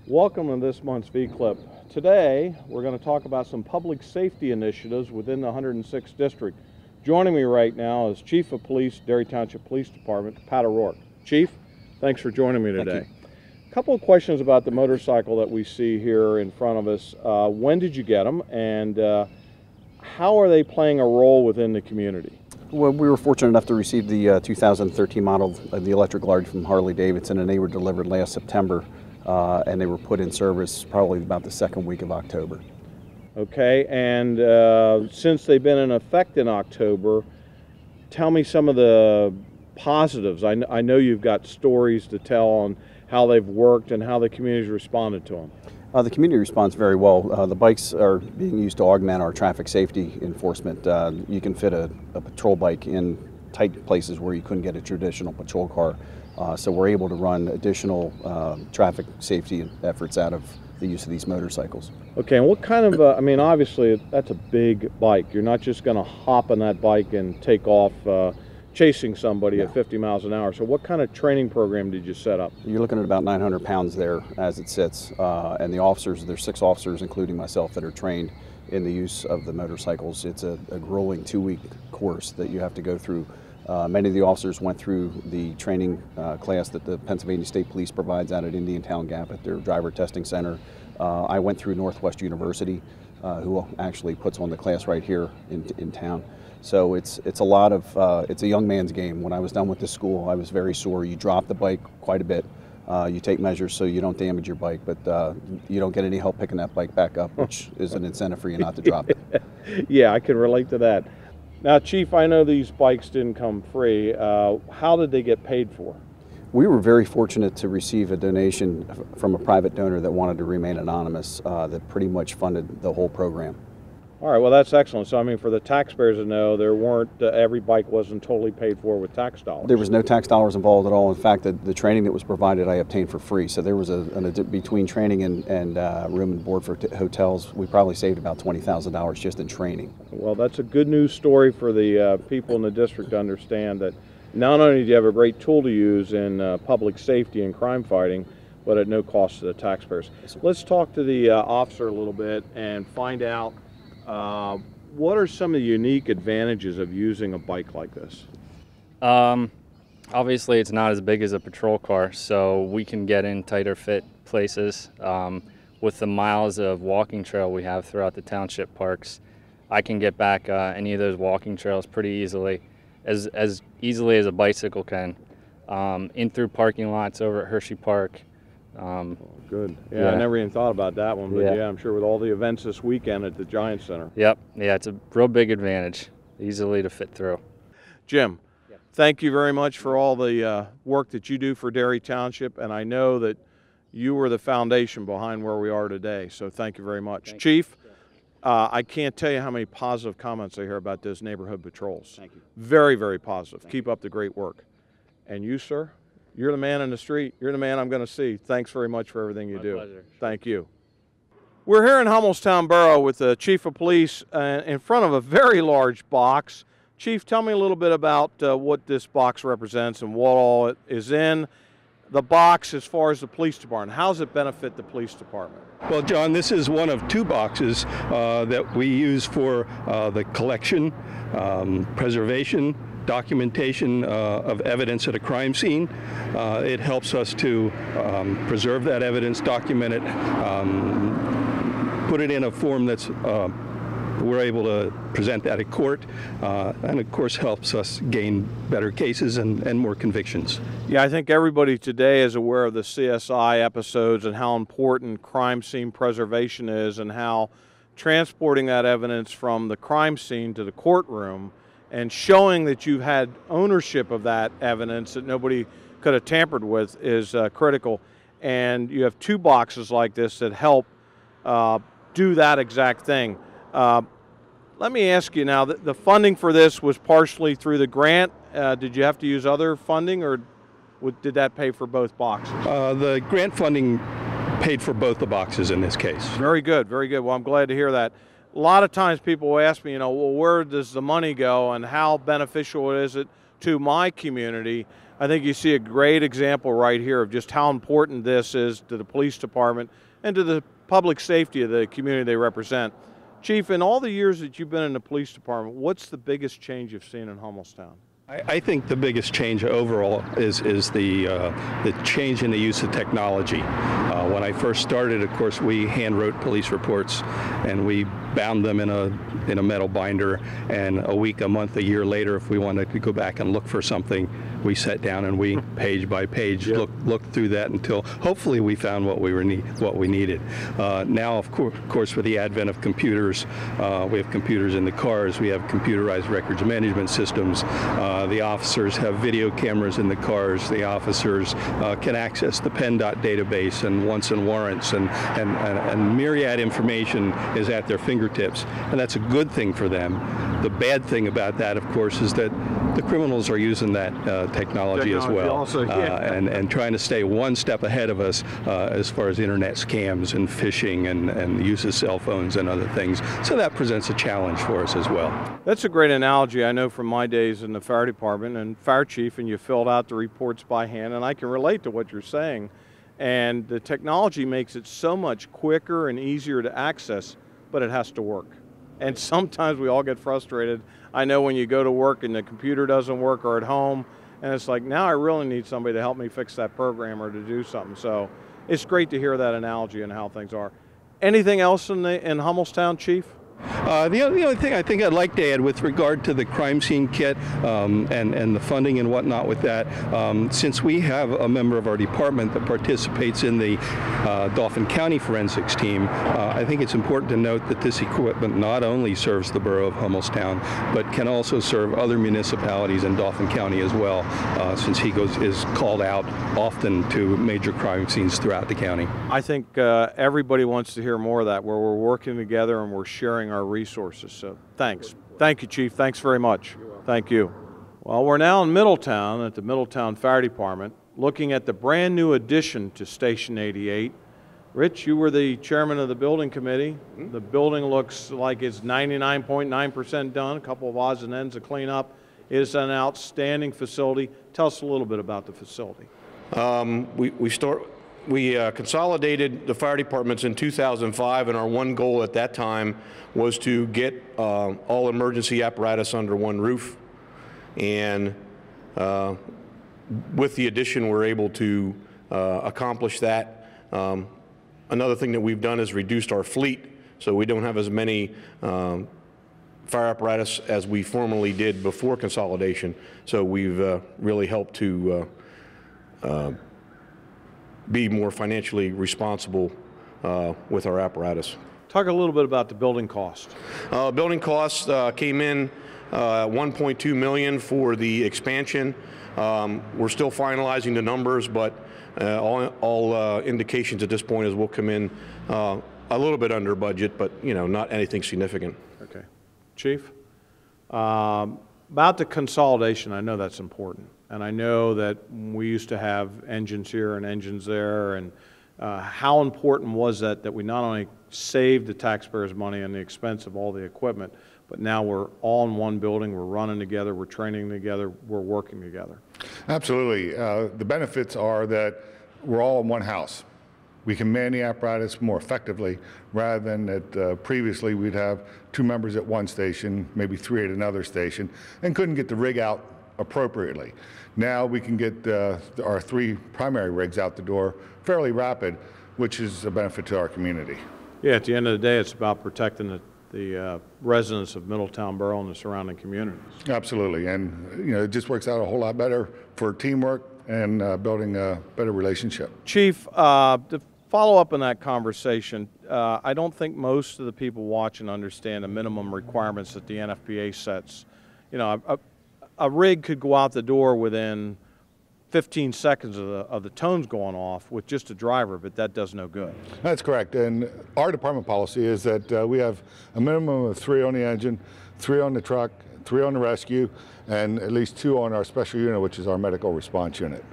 Welcome to this month's V-Clip. Today, we're going to talk about some public safety initiatives within the 106th District. Joining me right now is Chief of Police, Derry Township Police Department, Pat O'Rourke. Chief, thanks for joining me today. A couple of questions about the motorcycle that we see here in front of us. When did you get them, and how are they playing a role within the community? Well, we were fortunate enough to receive the 2013 model of the electric large from Harley-Davidson, and they were delivered last September. And they were put in service probably about the second week of October. Okay, and since they've been in effect in October, tell me some of the positives. I know you've got stories to tell on how they've worked and how the community's responded to them. The community responds very well. The bikes are being used to augment our traffic safety enforcement. You can fit a patrol bike in tight places where you couldn't get a traditional patrol car. So we're able to run additional traffic safety efforts out of the use of these motorcycles. Okay, and what kind of, I mean, obviously that's a big bike. You're not just going to hop on that bike and take off chasing somebody at 50 miles an hour. So what kind of training program did you set up? You're looking at about 900 pounds there as it sits. And the officers, there's 6 officers, including myself, that are trained in the use of the motorcycles. It's a grueling 2-week course that you have to go through. Many of the officers went through the training class that the Pennsylvania State Police provides out at Indiantown Gap at their driver testing center. I went through Northwest University, who actually puts on the class right here in town. So it's a lot of, it's a young man's game. When I was done with this school, I was very sore. You drop the bike quite a bit. You take measures so you don't damage your bike, but you don't get any help picking that bike back up, which is an incentive for you not to drop it. Yeah, I can relate to that. Now, Chief, I know these bikes didn't come free. How did they get paid for? We were very fortunate to receive a donation from a private donor that wanted to remain anonymous that pretty much funded the whole program. All right, well, that's excellent. So, I mean, for the taxpayers to know, there weren't, every bike wasn't totally paid for with tax dollars. There was no tax dollars involved at all. In fact, the training that was provided, I obtained for free. So there was between training and room and board for hotels, we probably saved about $20,000 just in training. Well, that's a good news story for the people in the district to understand that not only do you have a great tool to use in public safety and crime fighting, but at no cost to the taxpayers. Let's talk to the officer a little bit and find out what are some of the unique advantages of using a bike like this? Obviously, it's not as big as a patrol car, so we can get in tighter fit places. With the miles of walking trail we have throughout the township parks, I can get back any of those walking trails pretty easily, as easily as a bicycle can. In through parking lots over at Hershey Park. Good. Yeah, I never even thought about that one, but yeah, I'm sure with all the events this weekend at the Giant Center. Yep, yeah, it's a real big advantage, easily to fit through. Jim, thank you very much for all the work that you do for Derry Township, and I know that you were the foundation behind where we are today, so thank you very much. Chief, I can't tell you how many positive comments I hear about those neighborhood patrols. Thank you. Very, very positive. Keep up the great work. And you, sir? You're the man in the street. You're the man I'm going to see. Thanks very much for everything you do. My pleasure. Thank you. We're here in Hummelstown Borough with the Chief of Police in front of a very large box. Chief, tell me a little bit about what this box represents and what all it is in the box as far as the police department. How does it benefit the police department? Well, John, this is one of 2 boxes that we use for the collection, preservation, documentation of evidence at a crime scene. It helps us to preserve that evidence, document it, put it in a form that's we're able to present that at court, and of course helps us gain better cases and more convictions. Yeah, I think everybody today is aware of the CSI episodes and how important crime scene preservation is, and how transporting that evidence from the crime scene to the courtroom and showing that you've had ownership of that evidence that nobody could have tampered with is critical. And you have 2 boxes like this that help do that exact thing. Let me ask you now, the funding for this was partially through the grant. Did you have to use other funding, or did that pay for both boxes? The grant funding paid for both the boxes in this case. Very good, very good. Well, I'm glad to hear that. A lot of times people will ask me, well, where does the money go and how beneficial is it to my community? I think you see a great example right here of just how important this is to the police department and to the public safety of the community they represent. Chief, in all the years that you've been in the police department, what's the biggest change you've seen in Hummelstown? I think the biggest change overall is the change in the use of technology. When I first started, of course, we hand wrote police reports and we bound them in a metal binder, and a week, a month, a year later, if we wanted to go back and look for something, we sat down and we page by page looked through that until hopefully we found what we needed. Now, of course, with the advent of computers, we have computers in the cars, we have computerized records management systems. The officers have video cameras in the cars. The officers can access the PennDOT database and wants and warrants, and myriad information is at their fingertips, and that's a good thing for them. The bad thing about that, of course, is that the criminals are using that technology as well, also, yeah. and trying to stay one step ahead of us as far as internet scams and phishing and the use of cell phones and other things. So that presents a challenge for us as well. That's a great analogy. I know from my days in the fire department and fire chief, and you filled out the reports by hand, and I can relate to what you're saying. And the technology makes it so much quicker and easier to access, but it has to work. And sometimes we all get frustrated. I know when you go to work and the computer doesn't work, or at home, and it's like, now I really need somebody to help me fix that program or to do something. So it's great to hear that analogy and how things are. Anything else in Hummelstown, Chief? The only thing I think I'd like to add with regard to the crime scene kit and the funding and whatnot with that, since we have a member of our department that participates in the Dauphin County forensics team, I think it's important to note that this equipment not only serves the borough of Hummelstown, but can also serve other municipalities in Dauphin County as well, since he is called out often to major crime scenes throughout the county. I think everybody wants to hear more of that, where we're working together and we're sharing our resources. So thanks. Thank you, Chief. Thanks very much. Thank you. Well, we're now in Middletown at the Middletown Fire Department, looking at the brand new addition to Station 88. Rich, you were the chairman of the building committee. The building looks like it's 99.9% done, a couple of odds and ends to clean up. It is an outstanding facility. Tell us a little bit about the facility. We consolidated the fire departments in 2005, and our one goal at that time was to get all emergency apparatus under one roof. And with the addition, we're able to accomplish that. Another thing that we've done is reduced our fleet, so we don't have as many fire apparatus as we formerly did before consolidation. So we've really helped to be more financially responsible with our apparatus. Talk a little bit about the building cost. Building costs came in $1.2 million for the expansion. We're still finalizing the numbers, but all indications at this point is we'll come in a little bit under budget, but not anything significant. Okay. Chief, about the consolidation, I know that's important. And I know that we used to have engines here and engines there, and how important was that we not only saved the taxpayers' money and the expense of all the equipment, but now we're all in one building, we're running together, we're training together, we're working together. Absolutely. The benefits are that we're all in one house. We can man the apparatus more effectively rather than that previously we'd have two members at one station, maybe three at another station, and couldn't get the rig out appropriately. Now we can get our three primary rigs out the door fairly rapid, which is a benefit to our community. Yeah, at the end of the day, it's about protecting the residents of Middletown Borough and the surrounding communities. Absolutely, and it just works out a whole lot better for teamwork and building a better relationship. Chief, to follow up on that conversation, I don't think most of the people watching understand the minimum requirements that the NFPA sets. A rig could go out the door within 15 seconds of the tones going off with just a driver, but that does no good. That's correct. And our department policy is that we have a minimum of 3 on the engine, 3 on the truck, 3 on the rescue, and at least 2 on our special unit, which is our medical response unit.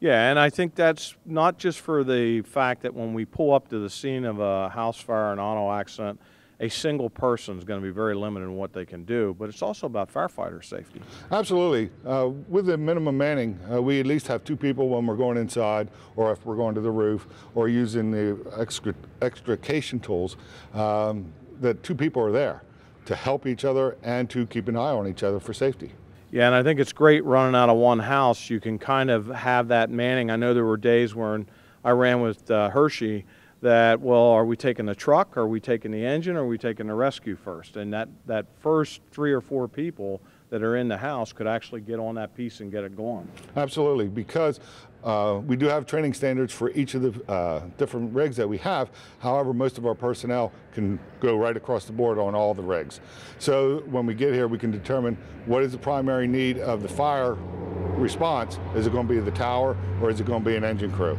Yeah, and I think that's not just for the fact that when we pull up to the scene of a house fire, an auto accident, a single person is going to be very limited in what they can do, but it's also about firefighter safety. Absolutely. With the minimum manning, we at least have 2 people when we're going inside, or if we're going to the roof, or using the extrication tools, that 2 people are there to help each other and to keep an eye on each other for safety. Yeah, and I think it's great running out of one house. You can kind of have that manning. I know there were days when I ran with Hershey that, well, are we taking the truck, are we taking the engine, or are we taking the rescue first? And that first 3 or 4 people that are in the house could actually get on that piece and get it going. Absolutely, because we do have training standards for each of the different rigs that we have. However, most of our personnel can go right across the board on all the rigs. So when we get here, we can determine what is the primary need of the fire response. Is it going to be the tower, or is it going to be an engine crew?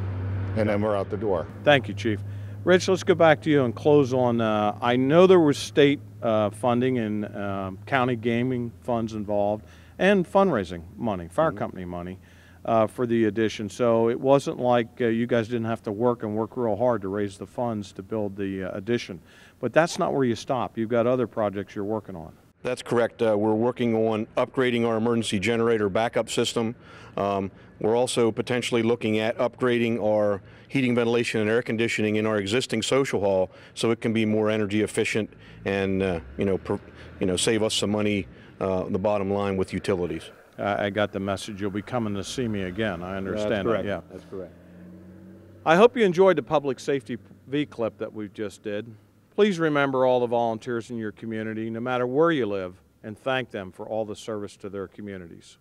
And then we're out the door. Thank you, Chief. Rich, let's go back to you and close on, I know there was state funding and county gaming funds involved and fundraising money, fire company money for the addition. So it wasn't like you guys didn't have to work real hard to raise the funds to build the addition. But that's not where you stop. You've got other projects you're working on. That's correct. We're working on upgrading our emergency generator backup system. We're also potentially looking at upgrading our heating, ventilation, and air conditioning in our existing social hall so it can be more energy efficient and save us some money on the bottom line with utilities. I got the message. You'll be coming to see me again. I understand. That's correct. That. Yeah, that's correct. I hope you enjoyed the public safety V-clip that we just did. Please remember all the volunteers in your community, no matter where you live, and thank them for all the service to their communities.